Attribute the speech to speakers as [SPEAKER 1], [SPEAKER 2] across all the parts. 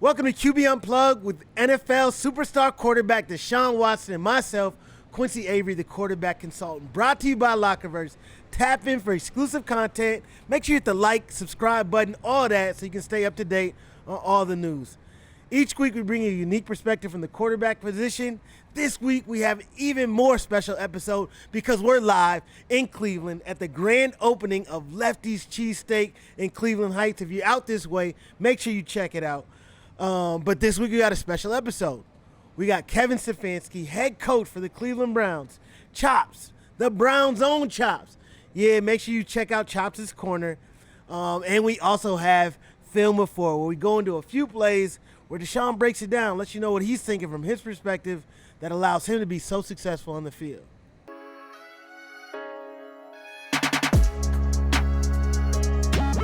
[SPEAKER 1] Welcome to QB Unplugged with NFL superstar quarterback Deshaun Watson and myself, Quincy Avery, the quarterback consultant. Brought to you by Lockerverse. Tap in for exclusive content. Make sure you hit the like, subscribe button, all that, so you can stay up to date on all the news. Each week we bring you a unique perspective from the quarterback position. This week we have an even more special episode because we're live in Cleveland at the grand opening of Lefty's Cheesesteak in Cleveland Heights. If you're out this way, make sure you check it out. But this week we got a special episode. We got Kevin Stefanski, head coach for the Cleveland Browns. Chopz, the Browns' own Chopz. Yeah, make sure you check out Chopz' Corner. And we also have Film Before, where we go into a few plays where Deshaun breaks it down, lets you know what he's thinking from his perspective that allows him to be so successful on the field.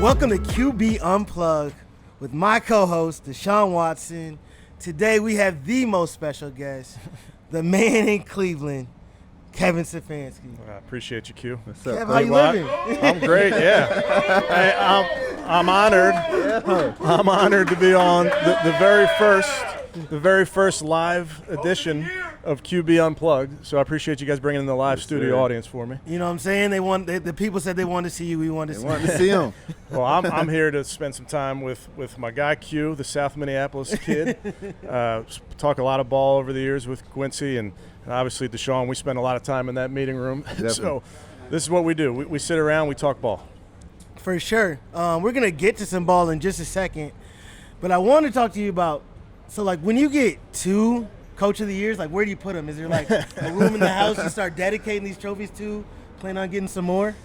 [SPEAKER 1] Welcome to QB Unplugged with my co-host, Deshaun Watson. Today we have the most special guest, the man in Cleveland, Kevin Stefanski.
[SPEAKER 2] I appreciate you, Q.
[SPEAKER 1] What's up? Kev, how you living?
[SPEAKER 2] I'm great, yeah. Hey, I'm honored. I'm honored to be on the very first live edition of QB Unplugged. So I appreciate you guys bringing in the live studio audience for me.
[SPEAKER 1] You know what I'm saying? The people said they wanted to see you. We wanted to
[SPEAKER 3] see him.
[SPEAKER 2] Well, I'm here to spend some time with my guy Q, the South Minneapolis kid. Talk a lot of ball over the years with Quincy and obviously Deshaun. We spend a lot of time in that meeting room. So this is what we do. We sit around, we talk ball.
[SPEAKER 1] For sure. We're going to get to some ball in just a second. But I want to talk to you about, so like when you get two Coach of the Years, like where do you put them? Is there like a room in the house you start dedicating these trophies to? Plan on getting some more?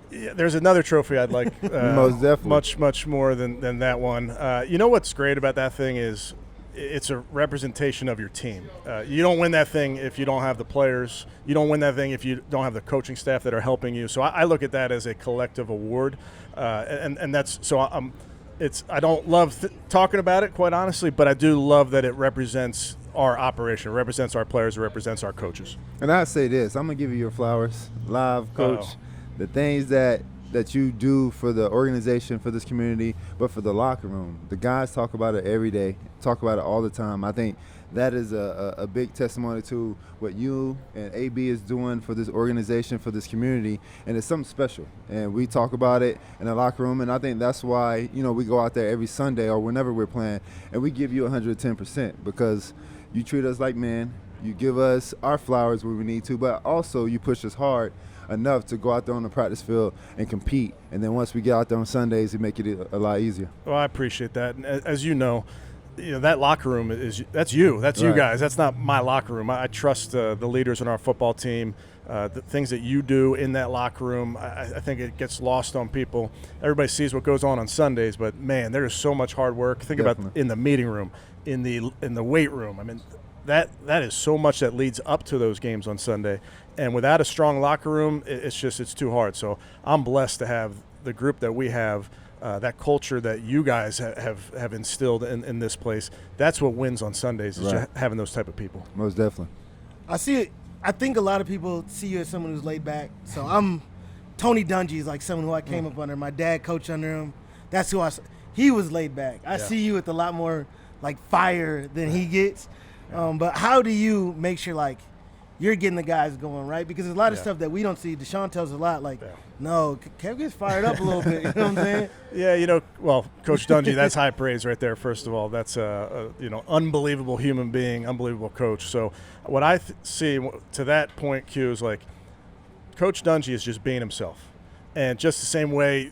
[SPEAKER 2] Yeah, there's another trophy I'd like
[SPEAKER 3] Most definitely.
[SPEAKER 2] much more than that one. You know what's great about that thing is it's a representation of your team. You don't win that thing if you don't have the players. You don't win that thing if you don't have the coaching staff that are helping you. So I look at that as a collective award, and that's so I don't love talking about it, quite honestly, but I do love that it represents our operation, it represents our players, it represents our coaches.
[SPEAKER 3] And I say this, I'm gonna give you your flowers, live, coach. The things that you do for the organization, for this community, but for the locker room. The guys talk about it every day, talk about it all the time. I think that is a big testimony to what you and AB is doing for this organization, for this community, and it's something special. And we talk about it in the locker room, and I think that's why, we go out there every Sunday or whenever we're playing, and we give you 110% because you treat us like men, you give us our flowers when we need to, but also you push us hard enough to go out there on the practice field and compete. And then once we get out there on Sundays, it make it a lot easier.
[SPEAKER 2] Well, I appreciate that. And as you know, that locker room that's you guys. That's not my locker room. I trust the leaders on our football team. The things that you do in that locker room, I think it gets lost on people. Everybody sees what goes on Sundays, but man, there is so much hard work. Think
[SPEAKER 3] Definitely.
[SPEAKER 2] About in the meeting room, in the weight room. I mean, that is so much that leads up to those games on Sunday. And without a strong locker room, it's too hard. So I'm blessed to have the group that we have, that culture that you guys have instilled in this place. That's what wins on Sundays, is just having those type of people.
[SPEAKER 3] Most definitely.
[SPEAKER 1] I see it. I think a lot of people see you as someone who's laid back. So Tony Dungy is like someone who I came up under. My dad coached under him. That's who he was laid back. I see you with a lot more like fire than he gets. But how do you make sure like you're getting the guys going, right? Because there's a lot of stuff that we don't see. Deshaun tells us a lot, like, no, Kev gets fired up a little bit. You know what I'm saying?
[SPEAKER 2] Yeah, well, Coach Dungy, that's high praise right there, first of all. That's unbelievable human being, unbelievable coach. So what I see to that point, Q, is like Coach Dungy is just being himself. And just the same way,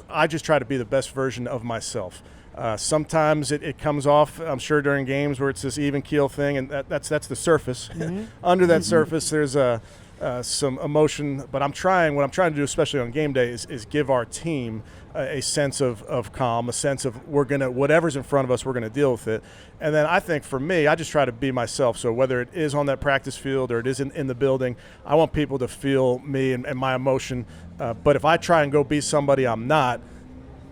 [SPEAKER 2] I just try to be the best version of myself. Sometimes it comes off, I'm sure, during games where it's this even keel thing, and that's the surface. Mm-hmm. Under that surface, there's some emotion. But what I'm trying to do, especially on game day, is give our team a sense of calm, a sense of whatever's in front of us, we're gonna deal with it. And then I think for me, I just try to be myself. So whether it is on that practice field or it is in the building, I want people to feel me and my emotion. But if I try and go be somebody I'm not,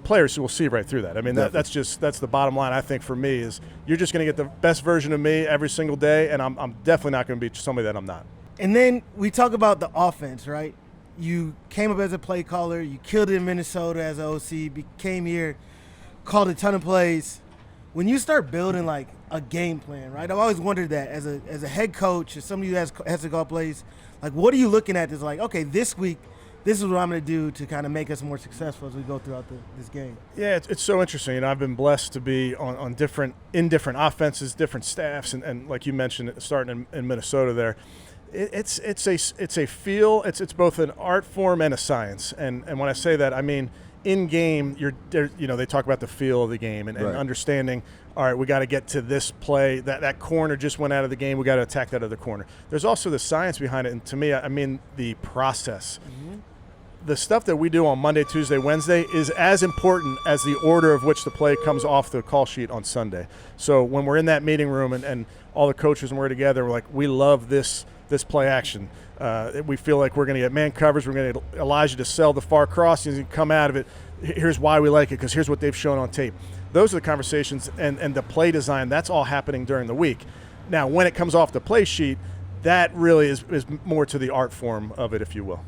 [SPEAKER 2] players will see right through that. I mean, that's the bottom line. I think for me is you're just going to get the best version of me every single day, and I'm definitely not going to be somebody that I'm not.
[SPEAKER 1] And then we talk about the offense, right? You came up as a play caller. You killed it in Minnesota as an OC. Came here, called a ton of plays. when you start building like a game plan, right? I've always wondered that as a head coach, as somebody who has to call plays, like what are you looking at that's like, okay, this week, this is what I'm going to do to kind of make us more successful as we go throughout this game.
[SPEAKER 2] Yeah, it's so interesting. You know, I've been blessed to be on different offenses, different staffs, and like you mentioned, starting in Minnesota there. It's a feel. It's both an art form and a science. And when I say that, I mean in game, they talk about the feel of the game and understanding. All right, we got to get to this play. That corner just went out of the game. We got to attack that other corner. There's also the science behind it, and to me, I mean the process. Mm-hmm. The stuff that we do on Monday, Tuesday, Wednesday is as important as the order of which the play comes off the call sheet on Sunday. So when we're in that meeting room and all the coaches and we're together, we're like, we love this play action. We feel like we're going to get man covers. We're going to get Elijah to sell the far crossings and come out of it. Here's why we like it, because here's what they've shown on tape. Those are the conversations and the play design. That's all happening during the week. Now, when it comes off the play sheet, that really is more to the art form of it, if you will.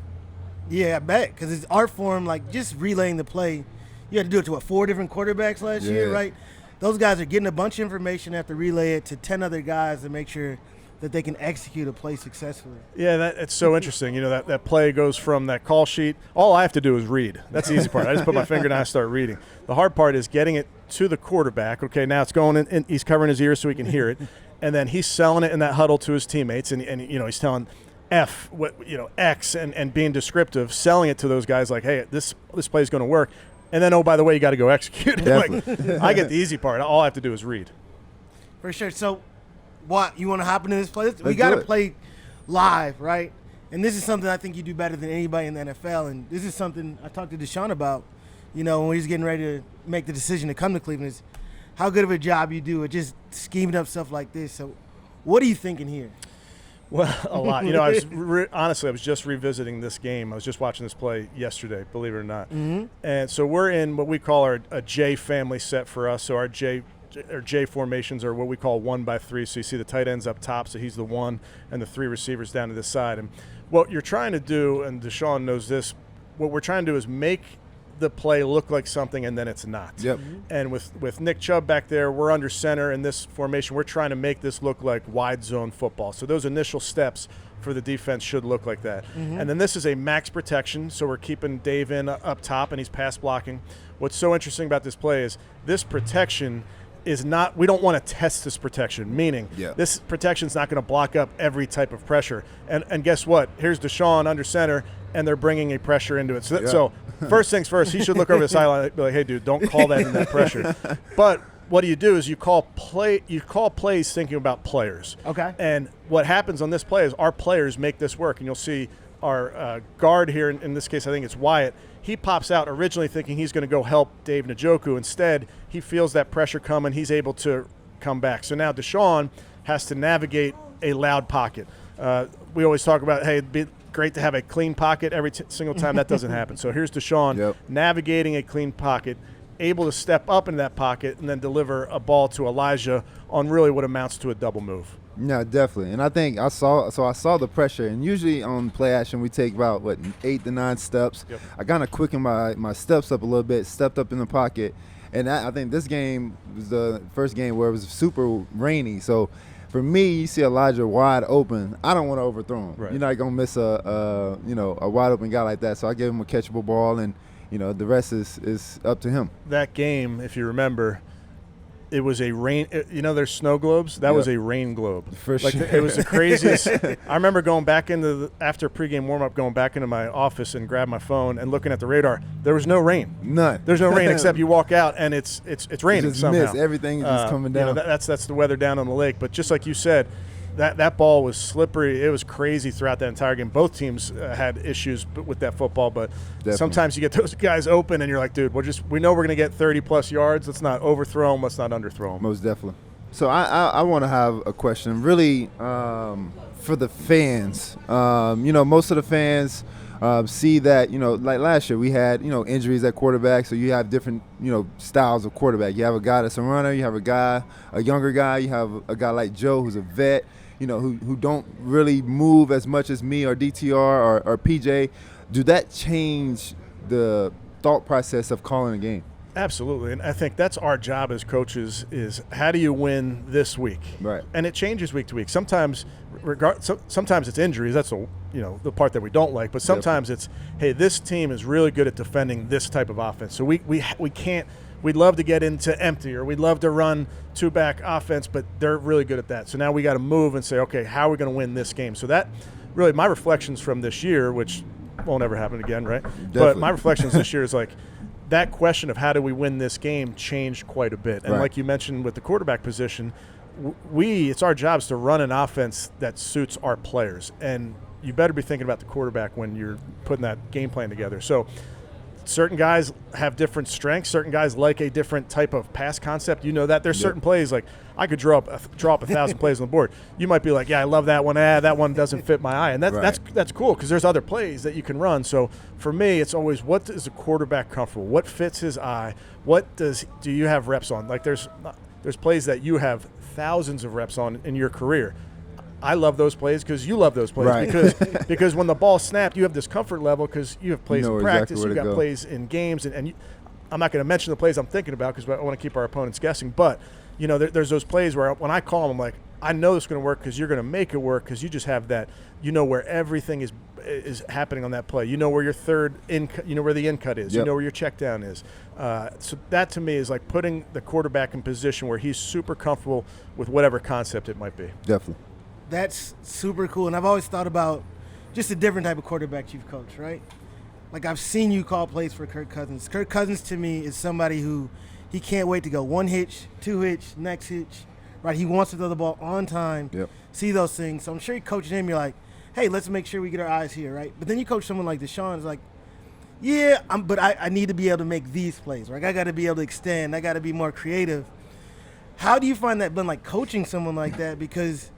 [SPEAKER 1] Yeah, I bet, because it's art form, like just relaying the play. You had to do it to, 4 different quarterbacks last year, right? Those guys are getting a bunch of information, have to relay it to 10 other guys to make sure that they can execute a play successfully.
[SPEAKER 2] Yeah, it's so interesting. You know, that play goes from that call sheet. All I have to do is read. That's the easy part. I just put my finger down and start reading. The hard part is getting it to the quarterback. Okay, now it's going in, he's covering his ears so he can hear it. And then he's selling it in that huddle to his teammates. And you know, he's telling F, X, and being descriptive, selling it to those guys like, hey, this play is going to work. And then, oh, by the way, you got to go execute it. Like, I get the easy part. All I have to do is read.
[SPEAKER 1] For sure. So, what, you want to hop into this play? We got to play live, right? And this is something I think you do better than anybody in the NFL. And this is something I talked to Deshaun about, when he's getting ready to make the decision to come to Cleveland, is how good of a job you do at just scheming up stuff like this. So, what are you thinking here?
[SPEAKER 2] Well, a lot. Honestly, I was just revisiting this game. I was just watching this play yesterday, believe it or not. Mm-hmm. And so we're in what we call a J family set for us. So our J formations are what we call 1-by-3. So you see the tight ends up top, so he's the 1, and the 3 receivers down to this side. And what you're trying to do, and Deshaun knows this, what we're trying to do is make the play look like something and then it's not.
[SPEAKER 3] Yep.
[SPEAKER 2] And with Nick Chubb back there, we're under center in this formation. We're trying to make this look like wide zone football. So those initial steps for the defense should look like that. Mm-hmm. And then this is a max protection, so we're keeping Dave in up top and he's pass blocking. What's so interesting about this play is this protection is not – we don't want to test this protection, meaning this protection is not going to block up every type of pressure. And guess what? Here's Deshaun under center, and they're bringing a pressure into it. So first things first, he should look over the sideline and be like, hey, dude, don't call that in that pressure. But what do? You call plays thinking about players.
[SPEAKER 1] Okay.
[SPEAKER 2] And what happens on this play is our players make this work. And you'll see our guard here, in this case I think it's Wyatt, he pops out originally thinking he's going to go help Dave Njoku. Instead, he feels that pressure coming. He's able to come back. So now Deshaun has to navigate a loud pocket. We always talk about, hey, it'd be great to have a clean pocket every single time. That doesn't happen. So here's Deshaun navigating a clean pocket, able to step up in that pocket and then deliver a ball to Elijah on really what amounts to a double move.
[SPEAKER 3] Yeah, definitely. And I think I saw the pressure. And usually on play action, we take about, 8 to 9 steps. Yep. I kind of quickened my steps up a little bit, stepped up in the pocket. And I think this game was the first game where it was super rainy. So for me, you see Elijah wide open. I don't want to overthrow him.
[SPEAKER 2] Right.
[SPEAKER 3] You're not going to miss a wide open guy like that. So I gave him a catchable ball, and the rest is up to him.
[SPEAKER 2] That game, if you remember, it was a rain. There's snow globes. That was a rain globe.
[SPEAKER 3] For sure.
[SPEAKER 2] It was the craziest. I remember going back after pregame warm-up, going back into my office and grabbed my phone and looking at the radar. There was no rain.
[SPEAKER 3] None.
[SPEAKER 2] There's no rain except you walk out and it's raining
[SPEAKER 3] just
[SPEAKER 2] somehow.
[SPEAKER 3] Mist. Everything is just coming down.
[SPEAKER 2] That's the weather down on the lake. But just like you said, that ball was slippery. It was crazy throughout that entire game. Both teams had issues with that football, but sometimes you get those guys open and you're like, dude, we know we're going to get 30-plus yards. Let's not overthrow them. Let's not underthrow them.
[SPEAKER 3] Most definitely. So I want to have a question really for the fans. Most of the fans see that, like last year we had, injuries at quarterback, so you have different, styles of quarterback. You have a guy that's a runner. You have a younger guy. You have a guy like Joe who's a vet. Who don't really move as much as me or DTR or PJ. Do that change the thought process of calling a game?
[SPEAKER 2] Absolutely, and I think that's our job as coaches is how do you win this week?
[SPEAKER 3] Right.
[SPEAKER 2] And it changes week to week. Sometimes sometimes it's injuries. That's the part that we don't like. But sometimes it's, hey, this team is really good at defending this type of offense. So we can't. We'd love to get into empty, or we'd love to run two-back offense, but they're really good at that. So now we got to move and say, okay, how are we going to win this game? So that really my reflections from this year, which won't ever happen again, right?
[SPEAKER 3] Definitely.
[SPEAKER 2] But my reflections this year is like that question of how do we win this game changed quite a bit. And like you mentioned with the quarterback position, it's our jobs to run an offense that suits our players. And you better be thinking about the quarterback when you're putting that game plan together. So certain guys have different strengths. Certain guys like a different type of pass concept. You know that. There's certain plays, like I could draw up 1,000 plays on the board. You might be like, yeah, I love that one. That one doesn't fit my eye. And that's cool because there's other plays that you can run. So for me, it's always what is a quarterback comfortable? What fits his eye? What do you have reps on? Like there's plays that you have thousands of reps on in your career. I love those plays because you love those plays because when the ball snapped, you have this comfort level because you have plays in practice,
[SPEAKER 3] exactly
[SPEAKER 2] you've got plays in games, and I'm not going to mention the plays I'm thinking about because I want to keep our opponents guessing. But there's those plays where when I call them, I'm like, I know this is going to work because you're going to make it work because you just have that. You know where everything is happening on that play. You know where your third you know where the in cut is. You know where your check down is. So that to me is like putting the quarterback in position where he's super comfortable with whatever concept it might be.
[SPEAKER 3] Definitely.
[SPEAKER 1] That's super cool. And I've always thought about just a different type of quarterback you've coached, right? Like I've seen you call plays for Kirk Cousins. Kirk Cousins to me is somebody who he can't wait to go one hitch, two hitch, next hitch, right? He wants to throw the ball on time, see those things. So I'm sure you coaching him, you're like, hey, let's make sure we get our eyes here, right? But then you coach someone like Deshaun, it's like, yeah, but I need to be able to make these plays, right? I got to be able to extend. I got to be more creative. How do you find that blend, like coaching someone like that? Because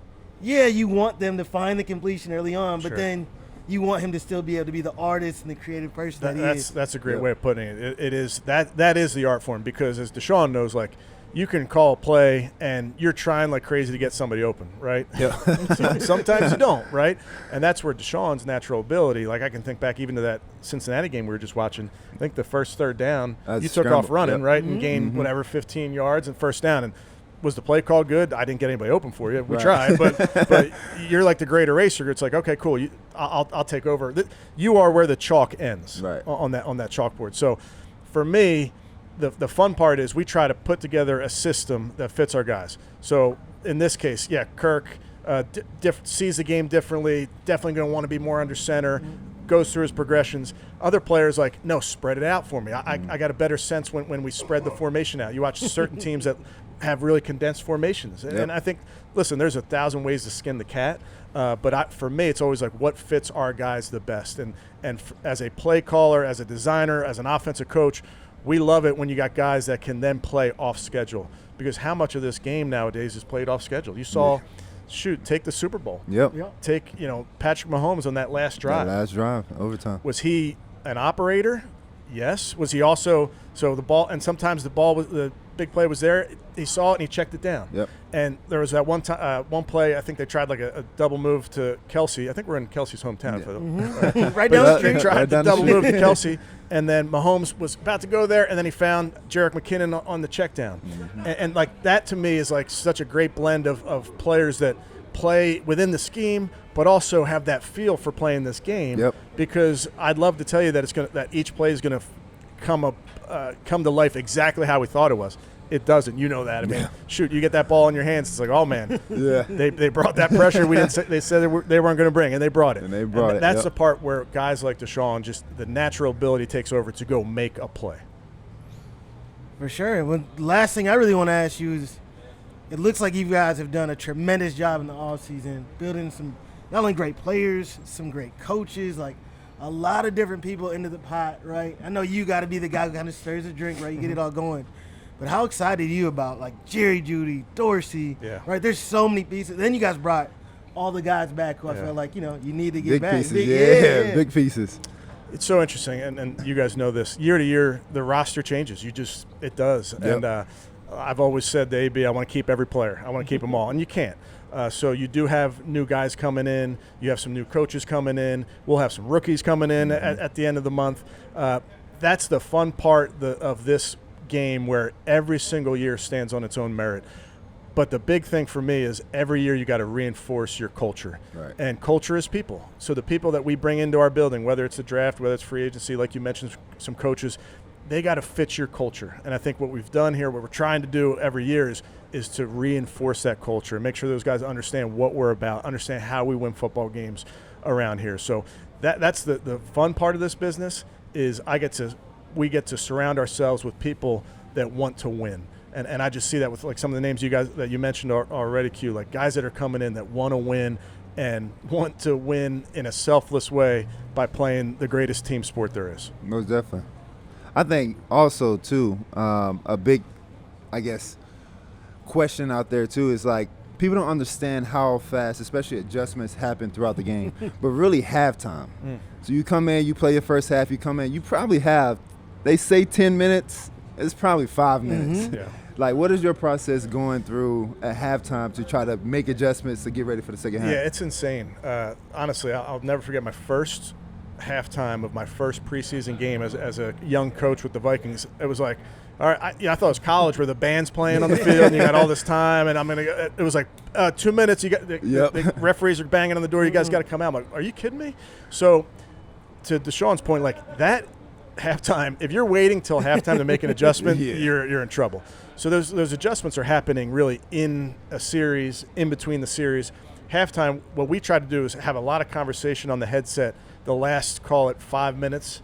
[SPEAKER 1] yeah, you want them to find the completion early on, but then you want him to still be able to be the artist and the creative person that he is.
[SPEAKER 2] That's a great way of putting it. It is that is the art form because as Deshaun knows, like you can call a play and you're trying like crazy to get somebody open, right? Yeah. Sometimes you don't, right? And that's where Deshaun's natural ability. Like I can think back even to that Cincinnati game we were just watching. I think the first third down, you took off running, right, and gained whatever 15 yards and first down and. Was the play call good? I didn't get anybody open for you. We tried, but you're like the great eraser. It's like, okay, cool. I'll take over. You are where the chalk ends on that chalkboard. So for me, the fun part is we try to put together a system that fits our guys. So in this case, Kirk sees the game differently, definitely going to want to be more under center, goes through his progressions. Other players like, no, spread it out for me. I got a better sense when we spread the formation out. You watch certain teams that have really condensed formations. And I think, listen, there's 1,000 ways to skin the cat. But for me, it's always like what fits our guys the best. And as a play caller, as a designer, as an offensive coach, we love it when you got guys that can then play off schedule. Because how much of this game nowadays is played off schedule? You saw, take the Super Bowl. Take, Patrick Mahomes on that last drive.
[SPEAKER 3] Overtime.
[SPEAKER 2] Was he an operator? Yes. Was he also the ball? And sometimes the big play was there. He saw it and he checked it down. And there was that one play. I think they tried like a double move to Kelsey. I think we're in Kelsey's hometown.
[SPEAKER 1] Right down the street.
[SPEAKER 2] They tried the double move to Kelsey, and then Mahomes was about to go there, and then he found Jerick McKinnon on the check down. And like that to me is like such a great blend of players that play within the scheme, but also have that feel for playing this game. Because I'd love to tell you that each play is going to come to life exactly how we thought it was. It doesn't. You know that. I mean, shoot, you get that ball in your hands. It's like, oh man, they brought that pressure. They said they weren't going to bring, and they brought it.
[SPEAKER 3] And
[SPEAKER 2] that's the part where guys like Deshaun, just the natural ability takes over to go make a play.
[SPEAKER 1] For sure. Well, the last thing I really want to ask you is, it looks like you guys have done a tremendous job in the offseason, building some not only great players, some great coaches, like a lot of different people into the pot, right? I know you got to be the guy who kind of stirs the drink, right? You get it all going. But how excited are you about, like, Jerry Jeudy, Dorsey, right? There's so many pieces. Then you guys brought all the guys back who I felt like, you need to get
[SPEAKER 3] big
[SPEAKER 1] back.
[SPEAKER 3] Pieces, big pieces.
[SPEAKER 2] It's so interesting, and you guys know this. Year to year, the roster changes. It does. And I've always said to AB, I want to keep every player. I want to keep them all, and you can't. So you do have new guys coming in. You have some new coaches coming in. We'll have some rookies coming in at the end of the month. That's the fun part of this game where every single year stands on its own merit. But the big thing for me is every year you got to reinforce your culture.
[SPEAKER 3] Right.
[SPEAKER 2] And culture is people. So the people that we bring into our building, whether it's the draft, whether it's free agency, like you mentioned, some coaches, they got to fit your culture. And I think what we've done here, what we're trying to do every year is to reinforce that culture and make sure those guys understand what we're about, understand how we win football games around here. So that's the fun part of this business is we get to surround ourselves with people that want to win. And I just see that with like some of the names you guys that you mentioned already, Q, like guys that are coming in that want to win and want to win in a selfless way by playing the greatest team sport there is.
[SPEAKER 3] Most definitely. I think also, too, a big, I guess, question out there, too, is like people don't understand how fast, especially adjustments happen throughout the game, but really halftime. So you come in, you play your first half, you come in, you probably have, they say 10 minutes, it's probably 5 minutes.
[SPEAKER 2] Yeah.
[SPEAKER 3] Like, what is your process going through at halftime to try to make adjustments to get ready for the second half?
[SPEAKER 2] Yeah, it's insane. Honestly, I'll never forget my first halftime of my first preseason game as a young coach with the Vikings. It was like, all right, I thought it was college where the band's playing on the field and you got all this time, and it was like 2 minutes. You got the referees are banging on the door. You guys got to come out. I'm like, are you kidding me? So, to Deshaun's point, like that halftime, if you're waiting till halftime to make an adjustment, you're in trouble. So those adjustments are happening really in a series, in between the series. Halftime, what we try to do is have a lot of conversation on the headset the last, call it 5 minutes,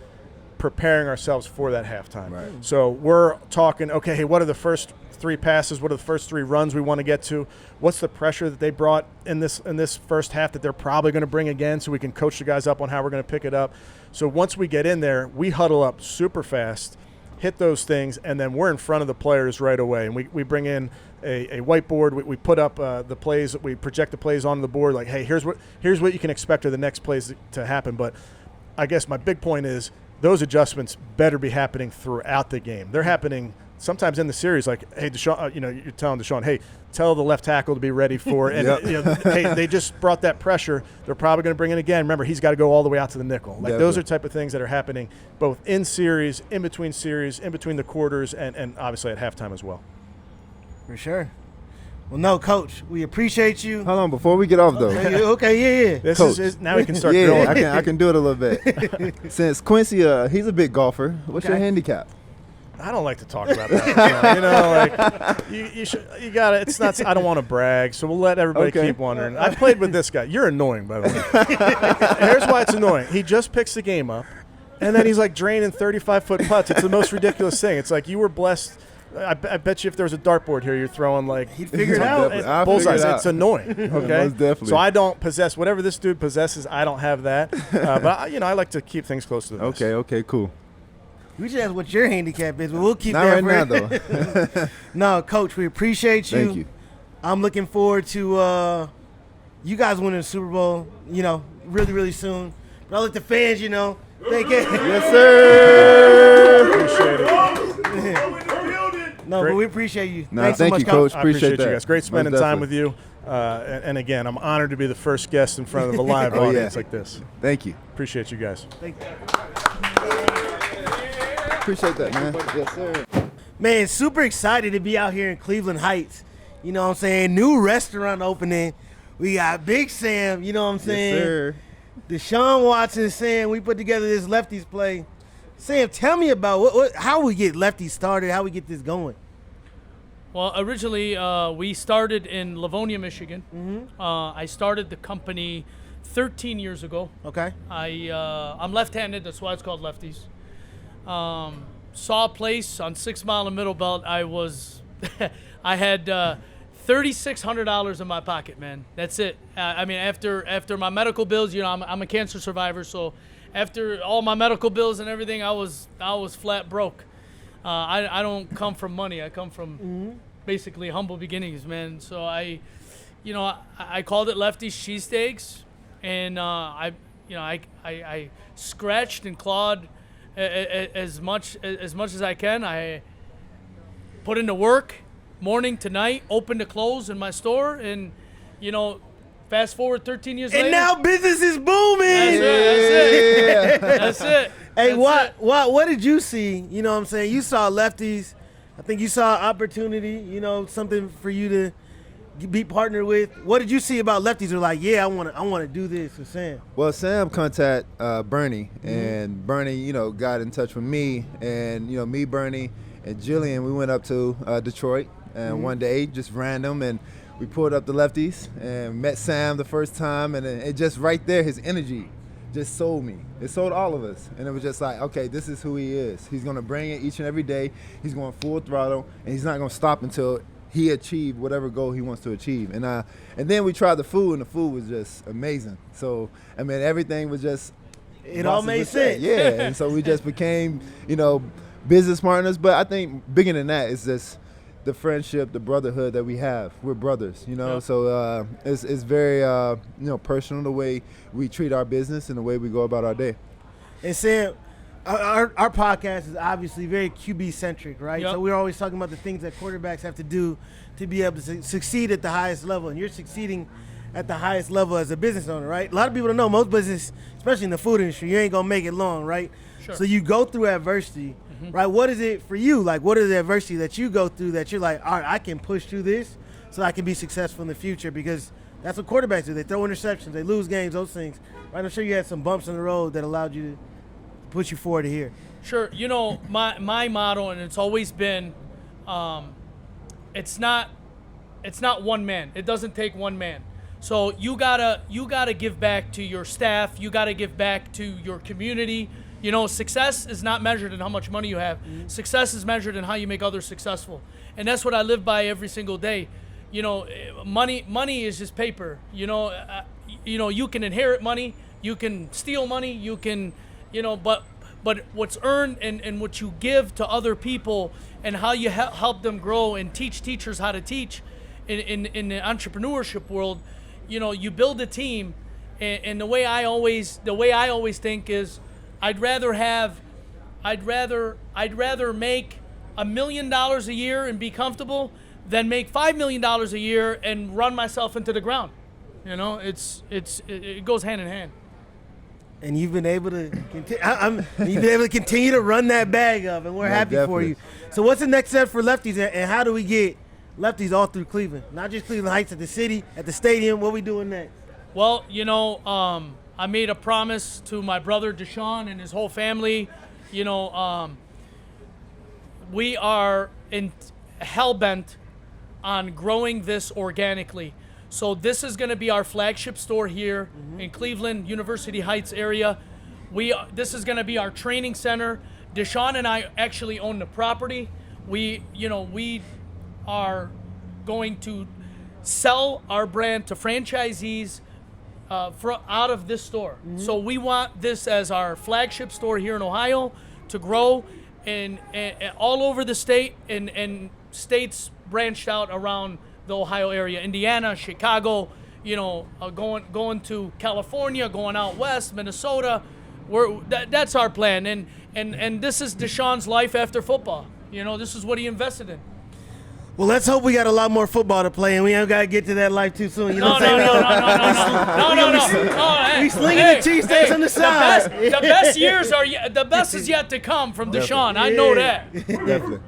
[SPEAKER 2] preparing ourselves for that halftime.
[SPEAKER 3] Right.
[SPEAKER 2] So we're talking, okay, hey, what are the first 3 passes? What are the first 3 runs we want to get to? What's the pressure that they brought in this first half that they're probably going to bring again so we can coach the guys up on how we're going to pick it up? So once we get in there, we huddle up super fast, hit those things, and then we're in front of the players right away. And we bring in a whiteboard. We put up the plays. We project the plays on the board. Like, hey, here's what you can expect of the next plays to happen. But I guess my big point is those adjustments better be happening throughout the game. They're happening sometimes in the series. Like, hey, Deshaun, you're telling Deshaun, hey, tell the left tackle to be ready for it. And hey, they just brought that pressure. They're probably going to bring it again. Remember, he's got to go all the way out to the nickel. Like those are type of things that are happening both in series, in between the quarters, and obviously at halftime as well.
[SPEAKER 1] For sure. Well, no, Coach, we appreciate you.
[SPEAKER 3] Hold on, before we get off, though.
[SPEAKER 1] Okay, yeah.
[SPEAKER 2] This
[SPEAKER 3] Coach.
[SPEAKER 2] is now we can start
[SPEAKER 3] Yeah,
[SPEAKER 2] grilling.
[SPEAKER 3] I can do it a little bit. Since Quincy, he's a big golfer, what's your handicap?
[SPEAKER 2] I don't like to talk about that. You got it. It's not. I don't want to brag, so we'll let everybody keep wondering. I played with this guy. You're annoying, by the way. Here's why it's annoying. He just picks the game up, and then he's like draining 35-foot putts. It's the most ridiculous thing. It's like you were blessed. I bet you if there was a dartbout here, you're throwing like
[SPEAKER 1] he'd figure it out.
[SPEAKER 2] Bullseyes. It's annoying. Okay,
[SPEAKER 3] Most definitely.
[SPEAKER 2] So I don't possess whatever this dude possesses. I don't have that. But I like to keep things close to the vest.
[SPEAKER 3] Okay, cool.
[SPEAKER 1] We just asked what your handicap is, but we'll keep
[SPEAKER 3] Not
[SPEAKER 1] that
[SPEAKER 3] right
[SPEAKER 1] for
[SPEAKER 3] now, though.
[SPEAKER 1] No, Coach, we appreciate you.
[SPEAKER 3] Thank you.
[SPEAKER 1] I'm looking forward to you guys winning the Super Bowl, really, really soon. But I'll let the fans, thank you.
[SPEAKER 3] Yes, sir.
[SPEAKER 2] Appreciate it.
[SPEAKER 1] No, but we appreciate you.
[SPEAKER 3] No,
[SPEAKER 1] Thanks so
[SPEAKER 3] thank
[SPEAKER 1] much,
[SPEAKER 3] you, Coach.
[SPEAKER 2] I appreciate
[SPEAKER 3] that.
[SPEAKER 2] you guys. Great spending
[SPEAKER 3] Most
[SPEAKER 2] time with
[SPEAKER 3] definitely.
[SPEAKER 2] you. And again, I'm honored to be the first guest in front of a live audience like this.
[SPEAKER 3] Thank you.
[SPEAKER 2] Appreciate you guys.
[SPEAKER 1] Thank you.
[SPEAKER 3] Appreciate that, man. Yes, sir.
[SPEAKER 1] Man, super excited to be out here in Cleveland Heights. You know what I'm saying? New restaurant opening. We got Big Sam, you know what I'm saying?
[SPEAKER 3] Yes, sir.
[SPEAKER 1] Deshaun Watson saying we put together this Lefty's play. Sam, tell me about how we get Lefty started, how we get this going.
[SPEAKER 4] Well, originally we started in Livonia, Michigan.
[SPEAKER 1] Mm-hmm.
[SPEAKER 4] I started the company 13 years ago.
[SPEAKER 1] Okay.
[SPEAKER 4] I'm left-handed, that's why it's called Lefty's. Saw a place on 6 Mile and Middle Belt. I had $3,600 in my pocket, man. That's it. After my medical bills, I'm a cancer survivor, so after all my medical bills and everything, I was flat broke. I don't come from money. I come from basically humble beginnings, man. So I called it Lefty's Cheesesteaks, and I scratched and clawed as much as I can. I put into work morning to night, open to close in my store, and fast forward 13 years later.
[SPEAKER 1] And now business is booming.
[SPEAKER 4] That's it.
[SPEAKER 1] Hey, what did you see? You know what I'm saying? You saw Lefty's. I think you saw an opportunity, something for you to be partnered with. What did you see about lefties who are like, yeah, I want to do this with Sam?
[SPEAKER 3] Well, Sam contacted Bernie, and Bernie, got in touch with me, and me, Bernie, and Jillian. We went up to Detroit, and one day, just random, and we pulled up the lefties and met Sam the first time, and it just right there, his energy just sold me. It sold all of us, and it was just like, okay, this is who he is. He's gonna bring it each and every day. He's going full throttle, and he's not gonna stop until he achieved whatever goal he wants to achieve. And then we tried the food, and the food was just amazing. So I mean, everything was just
[SPEAKER 1] all made sense.
[SPEAKER 3] Yeah, and so we just became, business partners. But I think bigger than that is just the friendship, the brotherhood that we have. We're brothers,
[SPEAKER 4] Yep.
[SPEAKER 3] So it's very personal, the way we treat our business and the way we go about our day.
[SPEAKER 1] And Sam, our podcast is obviously very QB centric, right?
[SPEAKER 4] Yep.
[SPEAKER 1] So we're always talking about the things that quarterbacks have to do to be able to succeed at the highest level, and you're succeeding at the highest level as a business owner, right? A lot of people don't know, most business, especially in the food industry, you ain't gonna make it long, right?
[SPEAKER 4] Sure.
[SPEAKER 1] So you go through adversity, right? What is it for you? Like, what is the adversity that you go through that you're like, all right, I can push through this so I can be successful in the future? Because that's what quarterbacks do. They throw interceptions, they lose games, those things. Right? I'm sure you had some bumps in the road that allowed you to push you forward to here.
[SPEAKER 4] Sure. My motto, and it's always been, it's not one man. It doesn't take one man. So you gotta give back to your staff. You gotta give back to your community. Success is not measured in how much money you have. Success is measured in how you make others successful, and that's what I live by every single day. Money is just paper. You can inherit money, you can steal money, you can, but what's earned and what you give to other people and how you help them grow and teach teachers how to teach in the entrepreneurship world, you build a team, and the way I always think is, I'd rather make $1 million a year and be comfortable than make $5 million a year and run myself into the ground. It goes hand in hand.
[SPEAKER 1] And you've been able to continue to run that bag up, and we're happy for you. So what's the next step for lefties, and how do we get lefties all through Cleveland? Not just Cleveland Heights, at the city, at the stadium. What we doing next?
[SPEAKER 4] Well, I made a promise to my brother Deshaun and his whole family. We are hell-bent on growing this organically. So this is going to be our flagship store here in Cleveland, University Heights area. This is going to be our training center. Deshaun and I actually own the property. We are going to sell our brand to franchisees out of this store. So we want this as our flagship store here in Ohio to grow and all over the state and states branched out around the Ohio area, Indiana, Chicago, going to California, going out west, Minnesota. That's our plan, and this is Deshaun's life after football. This is what he invested in.
[SPEAKER 1] Well, let's hope we got a lot more football to play, and we ain't got to get to that life too soon.
[SPEAKER 4] No.
[SPEAKER 1] We slinging the cheesesteaks on the side.
[SPEAKER 4] The best years the best is yet to come from Deshaun. I know that.
[SPEAKER 3] Definitely.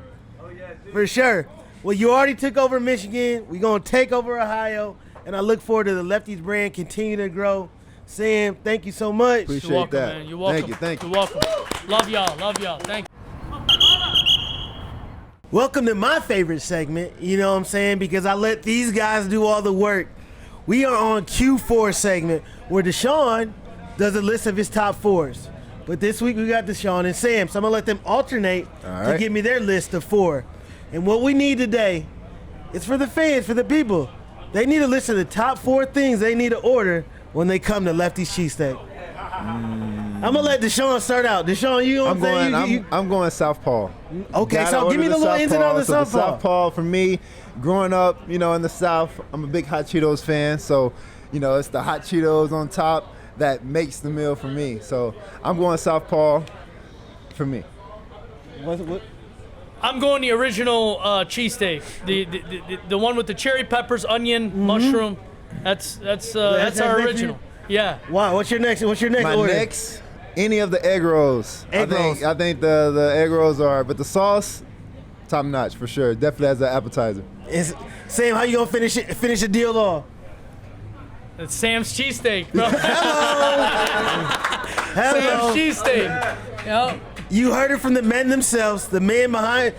[SPEAKER 1] For sure. Well, you already took over Michigan. We're going to take over Ohio, and I look forward to the Lefties brand continue to grow. Sam, thank you so much.
[SPEAKER 3] Appreciate
[SPEAKER 4] You're welcome,
[SPEAKER 3] that.
[SPEAKER 4] man. You're welcome.
[SPEAKER 3] Thank you.
[SPEAKER 4] You're welcome. Love y'all. Thank you.
[SPEAKER 1] Welcome to my favorite segment, you know what I'm saying, because I let these guys do all the work. We are on Q4 segment, where Deshaun does a list of his top fours. But this week we got Deshaun and Sam, so I'm going to let them alternate to give me their list of four. And what we need today is for the fans, for the people. They need a list of the top 4 things they need to order when they come to Lefty's Cheesesteak. I'm going to let Deshaun start out. Deshaun,
[SPEAKER 3] I'm going Southpaw.
[SPEAKER 1] Okay, so give me the little ins and outs of
[SPEAKER 3] So the
[SPEAKER 1] Southpaw.
[SPEAKER 3] Southpaw, for me, growing up, in the South, I'm a big Hot Cheetos fan. So, it's the Hot Cheetos on top that makes the meal for me. So I'm going Southpaw for me.
[SPEAKER 1] What?
[SPEAKER 4] I'm going the original cheesesteak, the one with the cherry peppers, onion, mushroom. That's our original. Yeah.
[SPEAKER 1] Wow. What's your next order?
[SPEAKER 3] My next, any of the egg rolls.
[SPEAKER 1] Egg rolls.
[SPEAKER 3] I think the egg rolls are, but the sauce, top notch for sure. Definitely as an appetizer.
[SPEAKER 1] Sam, how you gonna finish the deal off?
[SPEAKER 4] It's Sam's Cheesesteak, bro.
[SPEAKER 1] Hello.
[SPEAKER 4] Sam's Cheesesteak. Yep.
[SPEAKER 1] You heard it from the men themselves, the man behind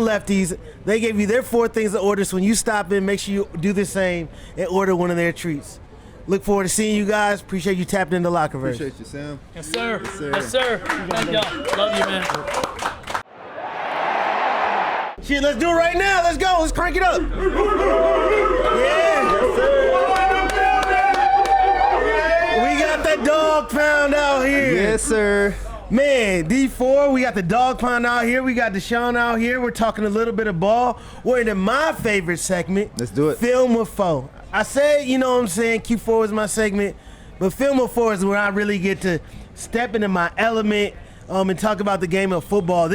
[SPEAKER 1] Lefties. They gave you their 4 things to order, so when you stop in, make sure you do the same and order one of their treats. Look forward to seeing you guys. Appreciate you tapping into Lockerverse.
[SPEAKER 3] Appreciate you, Sam.
[SPEAKER 4] Yes, sir.
[SPEAKER 3] Yes, sir.
[SPEAKER 4] Yes, sir. Thank y'all. Love you, man.
[SPEAKER 1] Shit, let's do it right now. Let's go. Let's crank it up. Yeah. We got that dog pound out here.
[SPEAKER 3] Yes, sir.
[SPEAKER 1] Man, D4, we got the dog pound out here. We got Deshaun out here. We're talking a little bit of ball. We're into my favorite segment.
[SPEAKER 3] Let's do it.
[SPEAKER 1] Film with Foe. I said, you know what I'm saying, Q4 is my segment, but Film with Foe is where I really get to step into my element and talk about the game of football.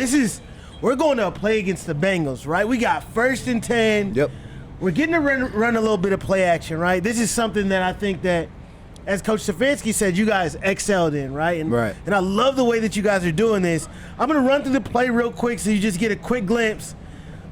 [SPEAKER 1] We're going to play against the Bengals, right? We got 1st and 10.
[SPEAKER 3] Yep.
[SPEAKER 1] We're getting to run a little bit of play action, right? This is something that I think that, as Coach Stefanski said, you guys excelled in, right?
[SPEAKER 3] Right.
[SPEAKER 1] And I love the way that you guys are doing this. I'm going to run through the play real quick so you just get a quick glimpse.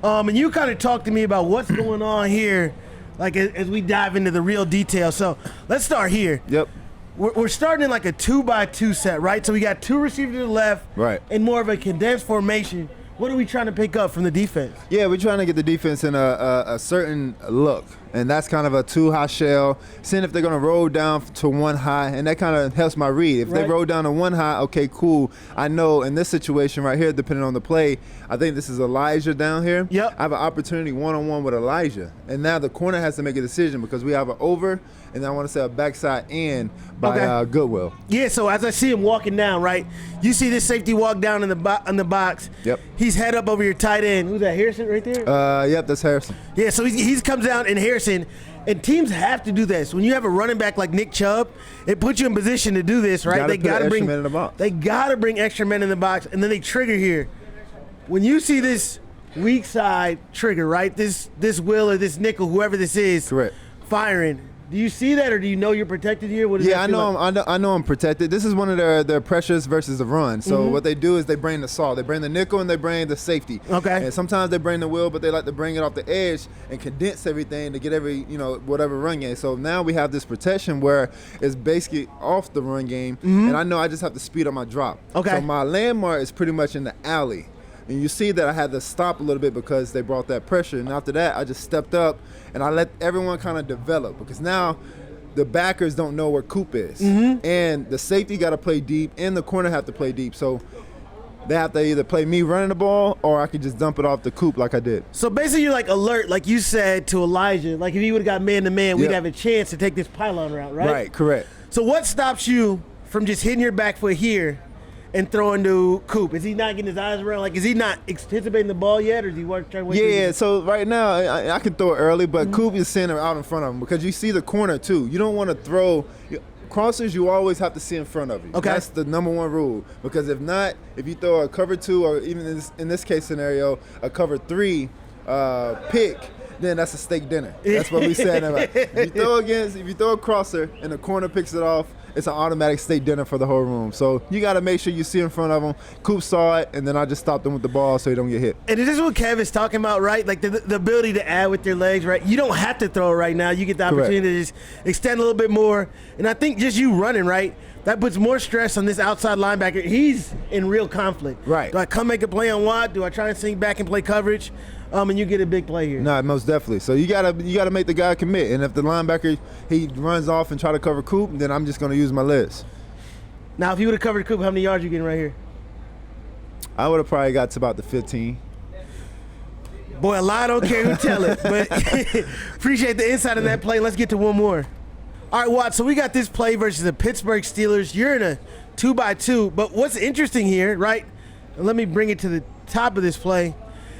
[SPEAKER 1] And you kind of talk to me about what's going on here, like as we dive into the real detail. So let's start here.
[SPEAKER 3] Yep.
[SPEAKER 1] We're starting in like a 2-by-2 set, right? So we got 2 receivers to the left,
[SPEAKER 3] Right.
[SPEAKER 1] and more of a condensed formation. What are we trying to pick up from the defense?
[SPEAKER 3] Yeah, we're trying to get the defense in a certain look, and that's kind of a 2-high shell, seeing if they're going to roll down to 1 high, and that kind of helps my read. If they
[SPEAKER 1] Right.
[SPEAKER 3] roll down to 1 high, okay, cool. I know in this situation right here, depending on the play, I think this is Elijah down here.
[SPEAKER 1] Yep.
[SPEAKER 3] I have an opportunity one-on-one with Elijah, and now the corner has to make a decision because we have an over, and I want to say a backside in by
[SPEAKER 1] Okay.
[SPEAKER 3] Goodwill.
[SPEAKER 1] Yeah, so as I see him walking down, right, you see this safety walk down in the box.
[SPEAKER 3] Yep.
[SPEAKER 1] He's head up over your tight end. Who's that, Harrison right there?
[SPEAKER 3] Yep, that's Harrison.
[SPEAKER 1] Yeah, so he comes down in Harrison, and teams have to do this. When you have a running back like Nick Chubb, it puts you in position to do this, right?
[SPEAKER 3] Gotta put extra men in the box.
[SPEAKER 1] They got to bring extra men in the box, and then they trigger here. When you see this weak side trigger, right, this will or this nickel, whoever this is,
[SPEAKER 3] Correct.
[SPEAKER 1] firing, do you see that, or do you know you're protected here? What does
[SPEAKER 3] Yeah,
[SPEAKER 1] that
[SPEAKER 3] I
[SPEAKER 1] feel
[SPEAKER 3] know,
[SPEAKER 1] like?
[SPEAKER 3] I know I'm protected. This is one of their pressures versus the run. So what they do is they bring the saw. They bring the nickel and they bring the safety.
[SPEAKER 1] Okay.
[SPEAKER 3] And sometimes they bring the wheel, but they like to bring it off the edge and condense everything to get every, whatever run game. So now we have this protection where it's basically off the run game, and I know I just have to speed up my drop.
[SPEAKER 1] Okay.
[SPEAKER 3] So my landmark is pretty much in the alley. And you see that I had to stop a little bit because they brought that pressure. And after that, I just stepped up and I let everyone kind of develop because now the backers don't know where Coop is. And the safety got to play deep and the corner have to play deep. So they have to either play me running the ball or I could just dump it off the Coop like I did.
[SPEAKER 1] So basically you're like alert, like you said to Elijah, like if he would have got man-to-man, we'd
[SPEAKER 3] Yep.
[SPEAKER 1] have a chance to take this pylon route, right?
[SPEAKER 3] Right, correct.
[SPEAKER 1] So what stops you from just hitting your back foot here and throwing to Coop? Is he not getting his eyes around? Like, is he not anticipating the ball yet, or is he trying to wait?
[SPEAKER 3] Yeah, so right now I can throw it early, but Coop is sitting out in front of him because you see the corner too. You don't want to throw crossers. You always have to see in front of you.
[SPEAKER 1] Okay.
[SPEAKER 3] That's the number 1 rule because if not, if you throw a cover 2 or even in this case scenario a cover 3 pick, then that's a steak dinner. That's what we said. If you throw a crosser and the corner picks it off, it's an automatic steak dinner for the whole room. So you got to make sure you see in front of him. Coop saw it, and then I just stopped him with the ball so he don't get hit.
[SPEAKER 1] And this is what Kev is talking about, right? Like the ability to add with your legs, right? You don't have to throw it right now. You get the opportunity to just extend a little bit more. And I think just you running, right, that puts more stress on this outside linebacker. He's in real conflict.
[SPEAKER 3] Right.
[SPEAKER 1] Do I come make a play on Watt? Do I try and sink back and play coverage? And you get a big play here.
[SPEAKER 3] No, most definitely. So you gotta make the guy commit. And if the linebacker he runs off and try to cover Coop, then I'm just gonna use my legs.
[SPEAKER 1] Now, if you would have covered Coop, how many yards you getting right here?
[SPEAKER 3] I would have probably got to about the 15.
[SPEAKER 1] Boy, a lie don't care who tell it. But appreciate the insight on that play. Let's get to one more. All right, Watt, so we got this play versus the Pittsburgh Steelers. You're in a 2-by-2. But what's interesting here, right, and let me bring it to the top of this play,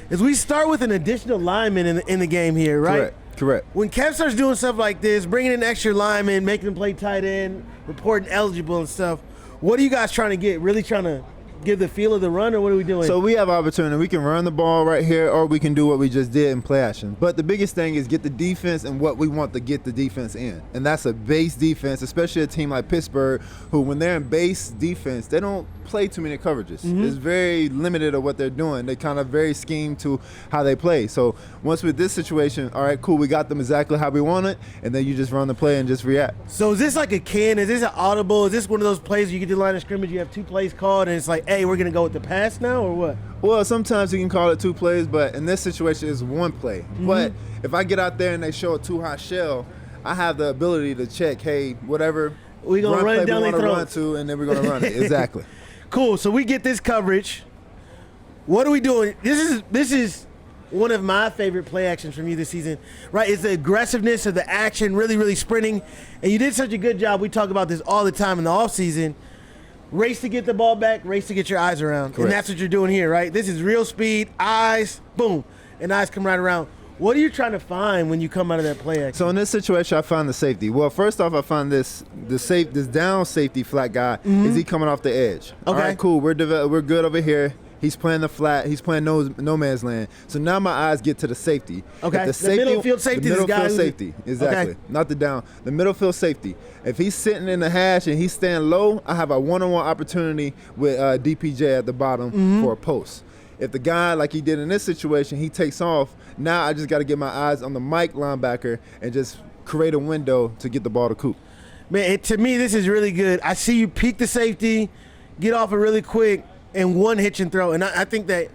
[SPEAKER 1] is we start with an additional lineman in the game here, right?
[SPEAKER 3] Correct.
[SPEAKER 1] When Kev starts doing stuff like this, bringing in extra linemen, making them play tight end, reporting eligible and stuff, what are you guys trying to get? Really trying to give the feel of the run, or what are we doing?
[SPEAKER 3] So we have opportunity. We can run the ball right here, or we can do what we just did in play action. But the biggest thing is get the defense and what we want to get the defense in. And that's a base defense, especially a team like Pittsburgh, who when they're in base defense, they don't play too many coverages. It's very limited of what they're doing. They kind of very scheme to how they play. So once with this situation, all right, cool, we got them exactly how we want it, and then you just run the play and just react.
[SPEAKER 1] So is this like a can? Is this an audible? Is this one of those plays where you get to the line of scrimmage, you have 2 plays called, and it's like, hey, we're going to go with the pass now, or what?
[SPEAKER 3] Well, sometimes you can call it 2 plays, but in this situation, it's 1 play. But if I get out there and they show a too high shell, I have the ability to check, hey, whatever
[SPEAKER 1] We're going to run it down their
[SPEAKER 3] run
[SPEAKER 1] throats.
[SPEAKER 3] to, and then we're going to run it. Exactly.
[SPEAKER 1] Cool. So we get this coverage. What are we doing? This is one of my favorite play actions from you this season, right? It's the aggressiveness of the action, really, really sprinting. And you did such a good job. We talk about this all the time in the offseason. Race to get the ball back, race to get your eyes around.
[SPEAKER 3] Correct.
[SPEAKER 1] And that's what you're doing here, right? This is real speed, eyes, boom, and eyes come right around. What are you trying to find when you come out of that play action?
[SPEAKER 3] So in this situation, I found the safety. Well, first off, I found this down safety flat guy. Is he coming off the edge? All
[SPEAKER 1] Okay.
[SPEAKER 3] right, cool. We're good over here. He's playing the flat. He's playing no man's land. So now my eyes get to the safety.
[SPEAKER 1] Okay.
[SPEAKER 3] If
[SPEAKER 1] The middle field safety
[SPEAKER 3] The
[SPEAKER 1] is
[SPEAKER 3] middle
[SPEAKER 1] the guy
[SPEAKER 3] field
[SPEAKER 1] who's-
[SPEAKER 3] safety. Exactly.
[SPEAKER 1] Okay.
[SPEAKER 3] Not the down. The middle field safety. If he's sitting in the hash and he's staying low, I have a one-on-one opportunity with DPJ at the bottom for a post. If the guy, like he did in this situation, he takes off, now I just got to get my eyes on the Mike linebacker and just create a window to get the ball to Coop.
[SPEAKER 1] Man, to me, this is really good. I see you peek the safety, get off it really quick, and one hitch and throw. And I think that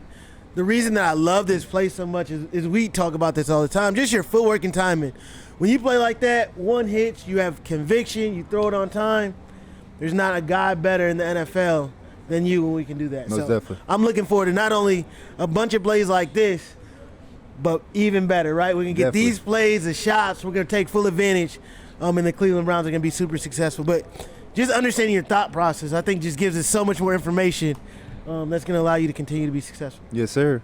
[SPEAKER 1] the reason that I love this play so much is we talk about this all the time, just your footwork and timing. When you play like that, one hitch, you have conviction, you throw it on time. There's not a guy better in the NFL than you when we can do that.
[SPEAKER 3] Most definitely.
[SPEAKER 1] I'm looking forward to not only a bunch of plays like this, but even better, right? We can get
[SPEAKER 3] Definitely.
[SPEAKER 1] these plays, the shots, we're going to take full advantage, and the Cleveland Browns are going to be super successful. But just understanding your thought process, I think, just gives us so much more information that's going to allow you to continue to be successful.
[SPEAKER 3] Yes, sir.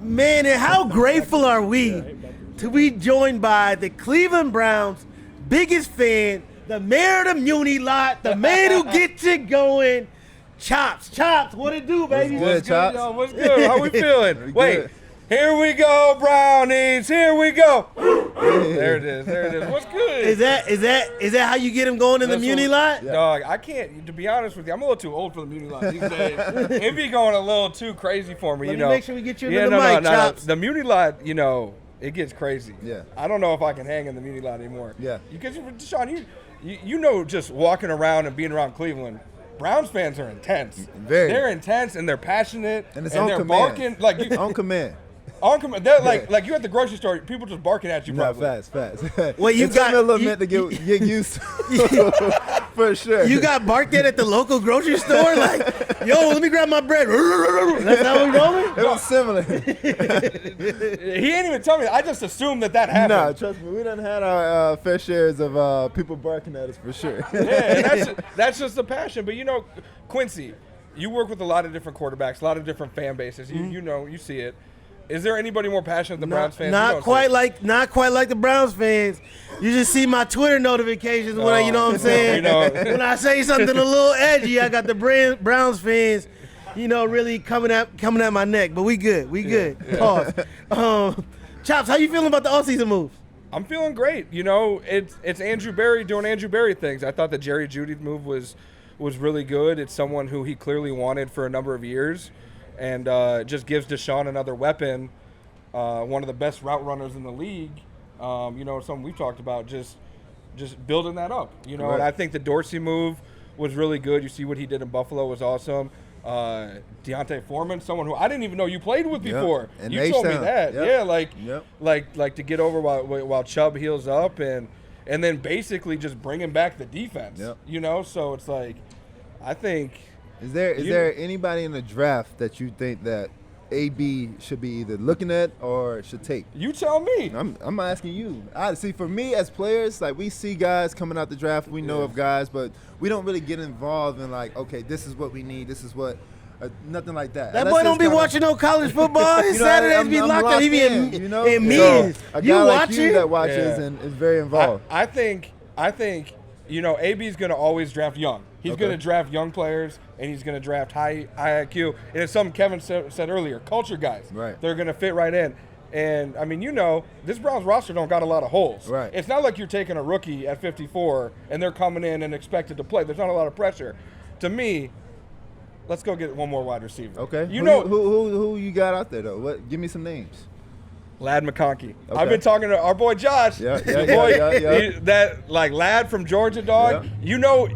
[SPEAKER 1] Man, and how grateful are we to be joined by the Cleveland Browns' biggest fan, the mayor of the Muni lot, the man who gets it going, Chopz. Chopz, what it do, baby?
[SPEAKER 3] Good, Chopz.
[SPEAKER 5] Yo, what's good? How we feeling?
[SPEAKER 3] Very
[SPEAKER 5] Wait,
[SPEAKER 3] good.
[SPEAKER 5] here we go, Brownies. Here we go. There it is. There it is. What's good?
[SPEAKER 1] Is that how you get him going in the
[SPEAKER 5] That's
[SPEAKER 1] Muni
[SPEAKER 5] what-
[SPEAKER 1] lot?
[SPEAKER 5] Dog, I can't. To be honest with you, I'm a little too old for the Muni lot these days. It be going a little too crazy for me.
[SPEAKER 1] Let
[SPEAKER 5] you
[SPEAKER 1] me
[SPEAKER 5] know.
[SPEAKER 1] make sure we get you into
[SPEAKER 5] yeah,
[SPEAKER 1] the
[SPEAKER 5] no,
[SPEAKER 1] mic,
[SPEAKER 5] no, no.
[SPEAKER 1] Chopz.
[SPEAKER 5] The Muni lot, it gets crazy.
[SPEAKER 3] Yeah.
[SPEAKER 5] I don't know if I can hang in the Muni lot anymore.
[SPEAKER 3] Yeah.
[SPEAKER 5] Because Deshaun, you know, just walking around and being around Cleveland. Browns fans are intense.
[SPEAKER 3] Very.
[SPEAKER 5] They're intense and they're passionate
[SPEAKER 3] And it's
[SPEAKER 5] and
[SPEAKER 3] on
[SPEAKER 5] they're
[SPEAKER 3] command.
[SPEAKER 5] barking like you.
[SPEAKER 3] On command.
[SPEAKER 5] They're like you at the grocery store, people just barking at you.
[SPEAKER 3] No,
[SPEAKER 5] Probably.
[SPEAKER 3] fast.
[SPEAKER 1] Well, you
[SPEAKER 3] it took
[SPEAKER 1] got-
[SPEAKER 3] me a little
[SPEAKER 1] you-
[SPEAKER 3] minute to get used to. For sure.
[SPEAKER 1] You got barked at the local grocery store? Like, yo, let me grab my bread. That's how we rolling?
[SPEAKER 3] It was similar.
[SPEAKER 5] He ain't even tell me. I just assumed that happened.
[SPEAKER 3] Nah, trust me, we done had our fair shares of people barking at us for sure.
[SPEAKER 5] Yeah, and that's just the passion. But Quincy, you work with a lot of different quarterbacks, a lot of different fan bases. You know, you see it. Is there anybody more passionate than Browns fans? You
[SPEAKER 1] Not
[SPEAKER 5] don't
[SPEAKER 1] quite
[SPEAKER 5] see.
[SPEAKER 1] like the Browns fans. You just see my Twitter notifications when you know what I'm saying.
[SPEAKER 5] We know.
[SPEAKER 1] When I say something a little edgy, I got the Browns fans, really coming at my neck. But we good. Pause. Chopz, how you feeling about the offseason moves?
[SPEAKER 5] I'm feeling great. It's Andrew Berry doing Andrew Berry things. I thought the Jerry Jeudy move was really good. It's someone who he clearly wanted for a number of years. And just gives Deshaun another weapon, one of the best route runners in the league. Something we've talked about, just building that up. And I think the Dorsey move was really good. You see what he did in Buffalo was awesome. Deontay Foreman, someone who I didn't even know you played with before.
[SPEAKER 3] And
[SPEAKER 5] You told me
[SPEAKER 3] H-Town.
[SPEAKER 5] that.
[SPEAKER 3] Yep.
[SPEAKER 5] Yeah,
[SPEAKER 3] Yep.
[SPEAKER 5] like to get over while Chubb heals up and then basically just bringing back the defense.
[SPEAKER 3] Yep.
[SPEAKER 5] So it's like, I think.
[SPEAKER 3] Is there anybody in the draft that you think that AB should be either looking at or should take?
[SPEAKER 5] You tell me.
[SPEAKER 3] I'm asking you. See, for me as players, like we see guys coming out the draft, we know of guys, but we don't really get involved in like, okay, this is what we need, this is what, nothing like that.
[SPEAKER 1] That
[SPEAKER 3] Unless
[SPEAKER 1] boy don't
[SPEAKER 3] it's
[SPEAKER 1] be
[SPEAKER 3] kinda-
[SPEAKER 1] watching no college football. His
[SPEAKER 3] You know,
[SPEAKER 1] Saturdays
[SPEAKER 3] I'm
[SPEAKER 1] be locked up. He be in
[SPEAKER 3] you know?
[SPEAKER 1] in
[SPEAKER 3] So,
[SPEAKER 1] meetings.
[SPEAKER 3] a guy
[SPEAKER 1] You
[SPEAKER 3] like you
[SPEAKER 1] watching?
[SPEAKER 3] that watches
[SPEAKER 5] Yeah.
[SPEAKER 3] and is very involved.
[SPEAKER 5] I think you know, AB's going to always draft young. He's going to draft young players, and he's going to draft high IQ. And it's something Kevin said earlier, culture guys.
[SPEAKER 3] Right.
[SPEAKER 5] They're going to fit right in. And, I mean, you know, this Browns roster don't got a lot of holes.
[SPEAKER 3] Right.
[SPEAKER 5] It's not like you're taking a rookie at 54 and they're coming in and expected to play. There's not a lot of pressure. To me, let's go get one more wide receiver.
[SPEAKER 3] Okay.
[SPEAKER 5] You know
[SPEAKER 3] who you got out there though? What? Give me some names.
[SPEAKER 5] Lad McConkey.
[SPEAKER 3] Okay.
[SPEAKER 5] I've been talking to our boy Josh.
[SPEAKER 3] Yeah.
[SPEAKER 5] That like Lad from Georgia, dog.
[SPEAKER 3] Yeah.
[SPEAKER 5] You know,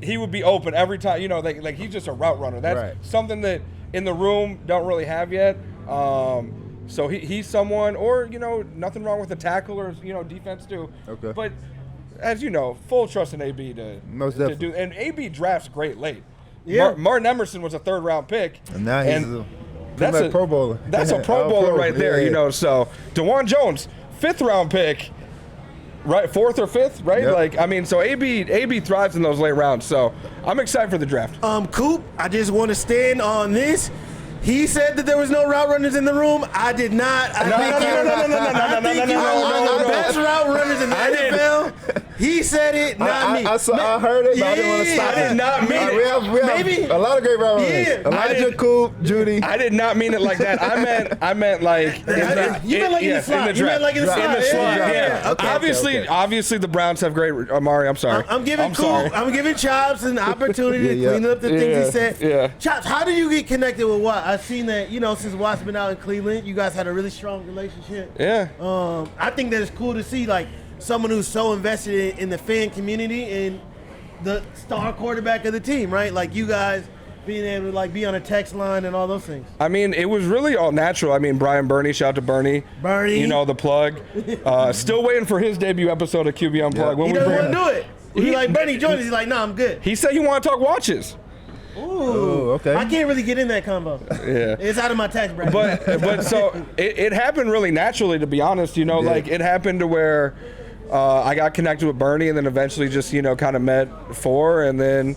[SPEAKER 5] he would be open every time. You know, like he's just a route runner. That's
[SPEAKER 3] Right.
[SPEAKER 5] something that in the room don't really have yet. So he's someone, or you know, nothing wrong with the tackle or you know defense too.
[SPEAKER 3] Okay.
[SPEAKER 5] But as you know, full trust in AB to
[SPEAKER 3] Most
[SPEAKER 5] to
[SPEAKER 3] definitely.
[SPEAKER 5] do. And AB drafts great late.
[SPEAKER 1] Yeah.
[SPEAKER 5] Martin Emerson was a 3rd round pick.
[SPEAKER 3] And now he's
[SPEAKER 5] that's
[SPEAKER 3] a Pro Bowler.
[SPEAKER 5] That's a Pro Bowler right there, you know. So DeJuan Jones, 5th round pick, right? 4th or 5th, right?
[SPEAKER 3] Yep.
[SPEAKER 5] Like I mean, so AB thrives in those late rounds. So I'm excited for the draft.
[SPEAKER 1] Coop, I just want to stand on this. He said that there was no route runners in the room. I did not. I think you are the best route runners in the NFL. He said it, not me.
[SPEAKER 3] I heard it, but I didn't want to stop
[SPEAKER 5] I did
[SPEAKER 3] it.
[SPEAKER 5] not mean it.
[SPEAKER 3] We have
[SPEAKER 1] Maybe.
[SPEAKER 3] a lot of great route runners.
[SPEAKER 1] Yeah.
[SPEAKER 3] Elijah, Coop, Judy.
[SPEAKER 5] I did not mean it like that. I meant like
[SPEAKER 1] You meant like in the slot. You meant like in the slot.
[SPEAKER 5] In the slot,
[SPEAKER 1] Yeah.
[SPEAKER 5] yeah.
[SPEAKER 3] Okay,
[SPEAKER 5] Obviously, the Browns have great. Amari, I'm sorry.
[SPEAKER 1] I'm giving
[SPEAKER 5] sorry.
[SPEAKER 1] Coop, I'm giving Chopz an opportunity to clean up the things he said.
[SPEAKER 5] Yeah.
[SPEAKER 1] Chopz, how did you get connected with Watt? I've seen that, you know, since Watt's been out in Cleveland, you guys had a really strong relationship.
[SPEAKER 5] Yeah.
[SPEAKER 1] I think that it's cool to see like someone who's so invested in the fan community and the star quarterback of the team, right? Like you guys being able to like be on a text line and all those things.
[SPEAKER 5] I mean, it was really all natural. I mean, Brian Bernie, shout out to Bernie.
[SPEAKER 1] Bernie.
[SPEAKER 5] You know, the plug. Still waiting for his debut episode of QB Unplugged.
[SPEAKER 3] Yeah.
[SPEAKER 1] He doesn't want to do it. He's like, Bernie, join us. He's like, nah, I'm good.
[SPEAKER 5] He said he want to talk watches.
[SPEAKER 1] Ooh,
[SPEAKER 3] okay.
[SPEAKER 1] I can't really get in that combo.
[SPEAKER 5] Yeah.
[SPEAKER 1] It's out of my tax bracket.
[SPEAKER 5] But so it happened really naturally, to be honest. You know, like it happened to where I got connected with Bernie, and then eventually just you know kind of met Four, and then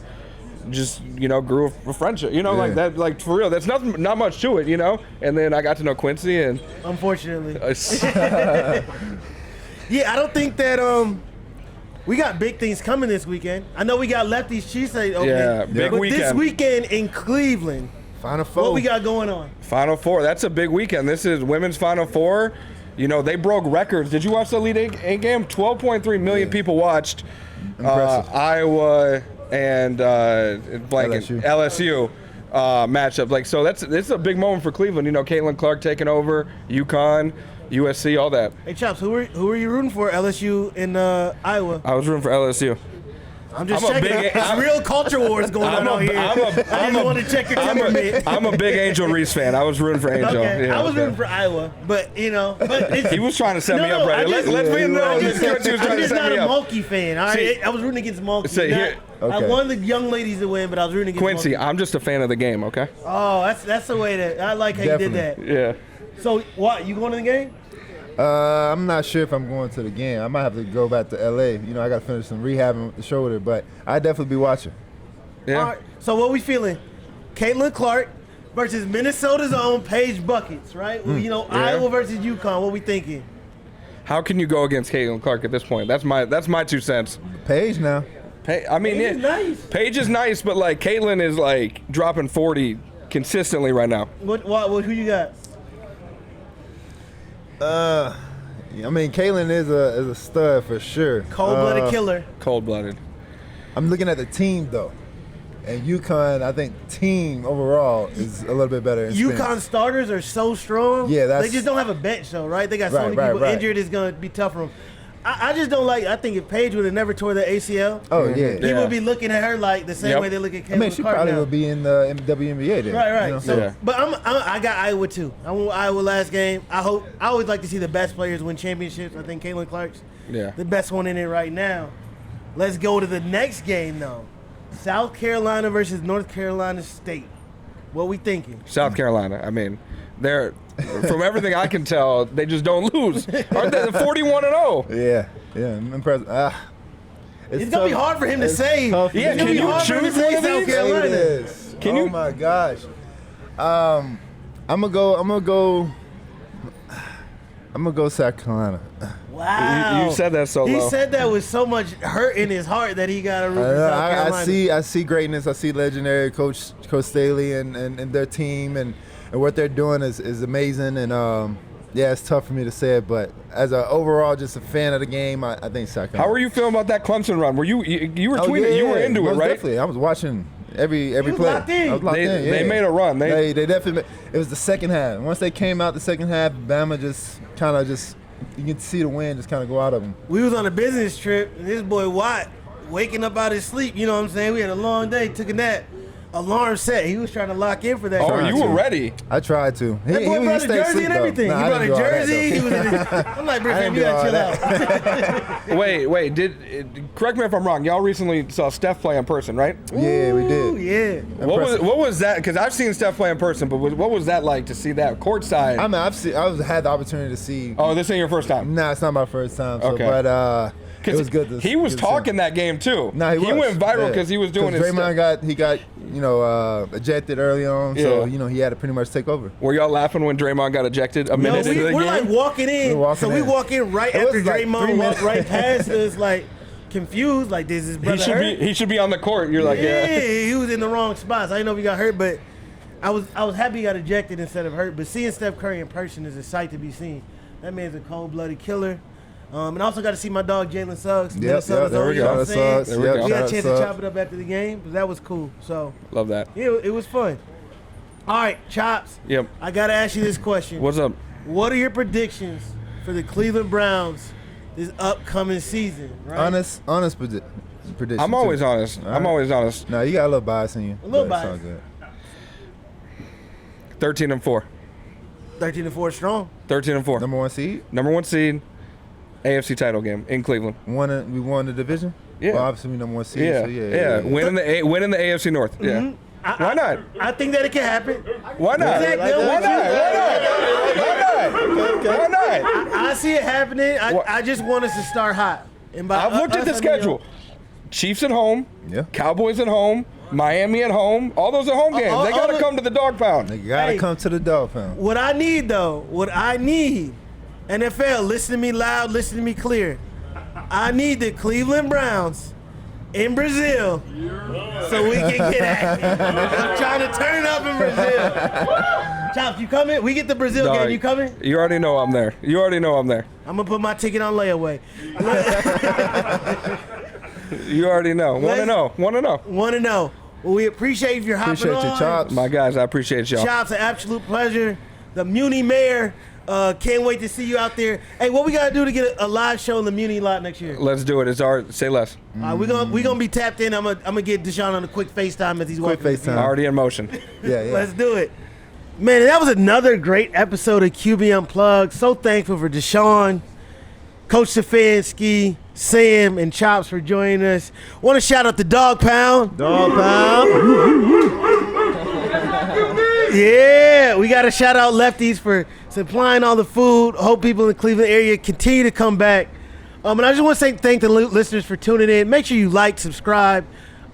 [SPEAKER 5] just you know grew a friendship. You know, like that, like for real. That's not much to it. You know, and then I got to know Quincy, and
[SPEAKER 1] unfortunately, yeah, I don't think that we got big things coming this weekend. I know we got Lefty's Cheesesteak opening.
[SPEAKER 5] Yeah, big
[SPEAKER 1] but
[SPEAKER 5] weekend.
[SPEAKER 1] This weekend in Cleveland,
[SPEAKER 3] Final Four.
[SPEAKER 1] what we got going on?
[SPEAKER 5] Final Four. That's a big weekend. This is women's Final Four. You know, they broke records. Did you watch the Elite Eight game? 12.3 million people watched.
[SPEAKER 3] Impressive.
[SPEAKER 5] Iowa and LSU matchup. Like so, it's a big moment for Cleveland. You know, Caitlin Clark taking over, UConn, USC, all that.
[SPEAKER 1] Hey, Chopz, who are you rooting for? LSU and Iowa.
[SPEAKER 5] I was rooting for LSU.
[SPEAKER 1] I'm just checking. It's real culture wars going on out here. I just want to check your temperament.
[SPEAKER 5] I'm a big Angel Reese fan. I was rooting for Angel.
[SPEAKER 1] Okay.
[SPEAKER 5] Yeah,
[SPEAKER 1] I was rooting for Iowa, but you know,
[SPEAKER 5] he was trying to set me up right. Let's be in
[SPEAKER 1] I'm
[SPEAKER 5] He was
[SPEAKER 1] just
[SPEAKER 5] trying to set
[SPEAKER 1] not
[SPEAKER 5] me
[SPEAKER 1] a
[SPEAKER 5] up.
[SPEAKER 1] Mulkey fan. All right, I was rooting against Mulkey.
[SPEAKER 5] So here-
[SPEAKER 1] I wanted the young ladies to win, but I was rooting against
[SPEAKER 5] Quincy,
[SPEAKER 1] Mulkey.
[SPEAKER 5] I'm just a fan of the game. Okay.
[SPEAKER 1] Oh, that's the way that I like how you did that.
[SPEAKER 5] Yeah.
[SPEAKER 1] So what? You going to the game?
[SPEAKER 3] I'm not sure if I'm going to the game. I might have to go back to LA. You know, I got to finish some rehabbing with the shoulder, but I'd definitely be watching.
[SPEAKER 5] Yeah.
[SPEAKER 1] All right. So what we feeling? Caitlin Clark versus Minnesota's own Paige Buckets, right? You know, Iowa versus UConn. What we thinking?
[SPEAKER 5] How can you go against Caitlin Clark at this point? That's my 2 cents.
[SPEAKER 3] Paige now.
[SPEAKER 5] I mean,
[SPEAKER 1] Paige is nice.
[SPEAKER 5] Paige is nice, but like Caitlin is like dropping 40 consistently right now.
[SPEAKER 1] What who you got?
[SPEAKER 3] I mean, Caitlin is a stud for sure.
[SPEAKER 1] Cold-blooded killer.
[SPEAKER 5] Cold-blooded.
[SPEAKER 3] I'm looking at the team though, and UConn. I think team overall is a little bit better. in
[SPEAKER 1] UConn
[SPEAKER 3] experience.
[SPEAKER 1] starters are so strong.
[SPEAKER 3] Yeah,
[SPEAKER 1] they just don't have a bench though, right? They got so many people injured. It's gonna be tough for them. I just don't like. I think if Paige would have never tore the ACL,
[SPEAKER 3] Oh yeah.
[SPEAKER 1] people would be looking at her like the same way they look at Caitlin
[SPEAKER 3] I mean, she
[SPEAKER 1] Clark
[SPEAKER 3] probably
[SPEAKER 1] now.
[SPEAKER 3] would be in the WNBA then.
[SPEAKER 1] Right.
[SPEAKER 3] you know?
[SPEAKER 1] So, but I got Iowa too. I won Iowa last game. I always like to see the best players win championships. I think Caitlin Clark's the best one in it right now. Let's go to the next game though. South Carolina versus North Carolina State. What we thinking?
[SPEAKER 5] South Carolina. I mean, they're from everything I can tell, they just don't lose. Aren't they 41-0?
[SPEAKER 3] Yeah, I'm impressed.
[SPEAKER 1] It's gonna be hard for him to say.
[SPEAKER 3] Tough.
[SPEAKER 5] Yeah,
[SPEAKER 1] It's gonna
[SPEAKER 5] can
[SPEAKER 1] be
[SPEAKER 5] you
[SPEAKER 1] hard for him to
[SPEAKER 5] choose
[SPEAKER 1] say
[SPEAKER 5] one of
[SPEAKER 1] South
[SPEAKER 5] these?
[SPEAKER 1] Carolina.
[SPEAKER 3] It is.
[SPEAKER 5] Can
[SPEAKER 3] oh
[SPEAKER 5] you-
[SPEAKER 3] my gosh. I'm gonna go. I'm gonna go South Carolina.
[SPEAKER 1] Wow.
[SPEAKER 5] You said that so
[SPEAKER 1] He
[SPEAKER 5] low.
[SPEAKER 1] said that with so much hurt in his heart that he got a root for South Carolina.
[SPEAKER 3] I see greatness. I see legendary Coach Staley and their team and what they're doing is amazing. And yeah, it's tough for me to say it, but as a overall just a fan of the game, I think South Carolina.
[SPEAKER 5] How were you feeling about that Clemson run? Were you were tweeting? You were into it,
[SPEAKER 3] most
[SPEAKER 5] right?
[SPEAKER 3] Definitely. I was watching every
[SPEAKER 1] was
[SPEAKER 3] play.
[SPEAKER 1] locked in.
[SPEAKER 3] I was locked in.
[SPEAKER 5] They made a run.
[SPEAKER 3] They definitely. It was the second half. Once they came out the second half, Bama just kind of you can see the wind just kind of go out of them.
[SPEAKER 1] We was on a business trip, and this boy Watt waking up out his sleep. You know what I'm saying? We had a long day, took a nap. Alarm set. He was trying to lock in for that.
[SPEAKER 5] Oh, you were ready.
[SPEAKER 3] I tried to.
[SPEAKER 1] That boy brought a
[SPEAKER 3] stayed
[SPEAKER 1] jersey
[SPEAKER 3] asleep,
[SPEAKER 1] and
[SPEAKER 3] though.
[SPEAKER 1] everything.
[SPEAKER 3] Nah,
[SPEAKER 1] He
[SPEAKER 3] I
[SPEAKER 1] brought a
[SPEAKER 3] didn't do all that,
[SPEAKER 1] jersey.
[SPEAKER 3] though.
[SPEAKER 1] He was in I'm like, bro,
[SPEAKER 3] I
[SPEAKER 1] fam,
[SPEAKER 3] didn't
[SPEAKER 1] you
[SPEAKER 3] do all
[SPEAKER 1] gotta chill out.
[SPEAKER 5] Wait. Correct me if I'm wrong. Y'all recently saw Steph play in person, right?
[SPEAKER 3] Yeah, we
[SPEAKER 1] Ooh,
[SPEAKER 3] did.
[SPEAKER 1] yeah.
[SPEAKER 5] What was that? Because I've seen Steph play in person, but what was that like to see that courtside?
[SPEAKER 3] I mean, I had the opportunity to see.
[SPEAKER 5] Oh, this ain't your first time.
[SPEAKER 3] Nah, it's not my first time. So,
[SPEAKER 5] Okay.
[SPEAKER 3] but it was good.
[SPEAKER 5] He was talking that game too.
[SPEAKER 3] Nah, he was.
[SPEAKER 5] went viral because he was doing his
[SPEAKER 3] Draymond
[SPEAKER 5] stuff.
[SPEAKER 3] got ejected early on, so
[SPEAKER 5] Yeah.
[SPEAKER 3] he had to pretty much take over.
[SPEAKER 5] Were y'all laughing when Draymond got ejected a minute into the
[SPEAKER 1] We're
[SPEAKER 5] game?
[SPEAKER 1] like walking in. We walk in right
[SPEAKER 3] It
[SPEAKER 1] after
[SPEAKER 3] was like 3
[SPEAKER 1] Draymond
[SPEAKER 3] minutes.
[SPEAKER 1] walked right past us, like confused, like this is brother hurt?
[SPEAKER 5] He should be on the court. You're like,
[SPEAKER 1] Yeah,
[SPEAKER 5] yeah.
[SPEAKER 1] he was in the wrong spots. I didn't know if he got hurt, but I was happy he got ejected instead of hurt. But seeing Steph Curry in person is a sight to be seen. That man's a cold-blooded killer. And I also got to see my dog Jalen Suggs.
[SPEAKER 3] Yep, there we
[SPEAKER 1] You know what
[SPEAKER 3] go.
[SPEAKER 1] I'm saying?
[SPEAKER 3] Suggs,
[SPEAKER 5] There we
[SPEAKER 3] yep,
[SPEAKER 5] go.
[SPEAKER 1] We got a
[SPEAKER 3] shout out
[SPEAKER 1] chance to
[SPEAKER 3] Suggs.
[SPEAKER 1] chop it up after the game, but that was cool. So
[SPEAKER 5] Love that.
[SPEAKER 1] yeah, it was fun. All right, Chopz.
[SPEAKER 5] Yep.
[SPEAKER 1] I got to ask you this question.
[SPEAKER 5] What's up?
[SPEAKER 1] What are your predictions for the Cleveland Browns this upcoming season? Right?
[SPEAKER 3] Honest prediction.
[SPEAKER 5] I'm always
[SPEAKER 3] too.
[SPEAKER 5] honest.
[SPEAKER 3] All
[SPEAKER 5] I'm
[SPEAKER 3] right.
[SPEAKER 5] always honest.
[SPEAKER 3] No, you got a little bias in you.
[SPEAKER 1] A little
[SPEAKER 3] but it's
[SPEAKER 1] bias.
[SPEAKER 3] all good.
[SPEAKER 5] 13-4.
[SPEAKER 1] 13-4 strong.
[SPEAKER 5] 13-4.
[SPEAKER 3] Number 1 seed.
[SPEAKER 5] Number 1 seed, AFC title game in Cleveland.
[SPEAKER 3] We won the division.
[SPEAKER 5] Yeah.
[SPEAKER 3] Well, obviously we number 1 seed.
[SPEAKER 5] Yeah.
[SPEAKER 3] So yeah.
[SPEAKER 5] Winning the AFC North. Yeah. Why not?
[SPEAKER 1] I think that it can happen.
[SPEAKER 5] Why not?
[SPEAKER 1] Exactly.
[SPEAKER 5] Why not? Why not?
[SPEAKER 1] I see it happening. I just want us to start hot. And by
[SPEAKER 5] I've looked at the
[SPEAKER 1] us, I mean,
[SPEAKER 5] schedule. Chiefs at home.
[SPEAKER 3] Yeah.
[SPEAKER 5] Cowboys at home. Miami at home. All those are home games. They got to come to the dog pound.
[SPEAKER 3] They gotta
[SPEAKER 1] Hey.
[SPEAKER 3] come to the dog pound.
[SPEAKER 1] What I need, NFL, listen to me loud, listen to me clear. I need the Cleveland Browns in Brazil so we can get active. I'm trying to turn up in Brazil. Chopz, you coming? We get the Brazil
[SPEAKER 5] Dog,
[SPEAKER 1] game. You coming?
[SPEAKER 5] You already know I'm there.
[SPEAKER 1] I'm going to put my ticket on layaway.
[SPEAKER 5] You already know. Want to know.
[SPEAKER 1] 1-0. Well, we appreciate you for hopping
[SPEAKER 3] Appreciate
[SPEAKER 1] on.
[SPEAKER 3] you, Chopz.
[SPEAKER 5] My guys, I appreciate y'all.
[SPEAKER 1] Chopz, an absolute pleasure. The Muni mayor, can't wait to see you out there. Hey, what we got to do to get a live show in the Muni lot next year?
[SPEAKER 5] Let's do it. It's our say less.
[SPEAKER 1] We're gonna be tapped in. I'm gonna get Deshaun on a quick FaceTime as he's
[SPEAKER 3] Quick
[SPEAKER 1] walking.
[SPEAKER 3] FaceTime.
[SPEAKER 5] Already in motion.
[SPEAKER 3] Yeah.
[SPEAKER 1] Let's do it. Man, that was another great episode of QB Unplugged. So thankful for Deshaun, Coach Stefanski, Sam, and Chopz for joining us. Want to shout out the Dog Pound.
[SPEAKER 3] Dog pound.
[SPEAKER 1] Yeah, we got to shout out Lefties for supplying all the food. Hope people in the Cleveland area continue to come back. And I just want to say thank the listeners for tuning in. Make sure you like, subscribe,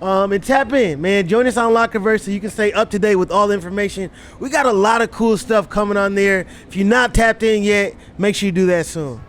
[SPEAKER 1] and tap in, man. Join us on Lockerverse so you can stay up to date with all the information. We got a lot of cool stuff coming on there. If you're not tapped in yet, make sure you do that soon.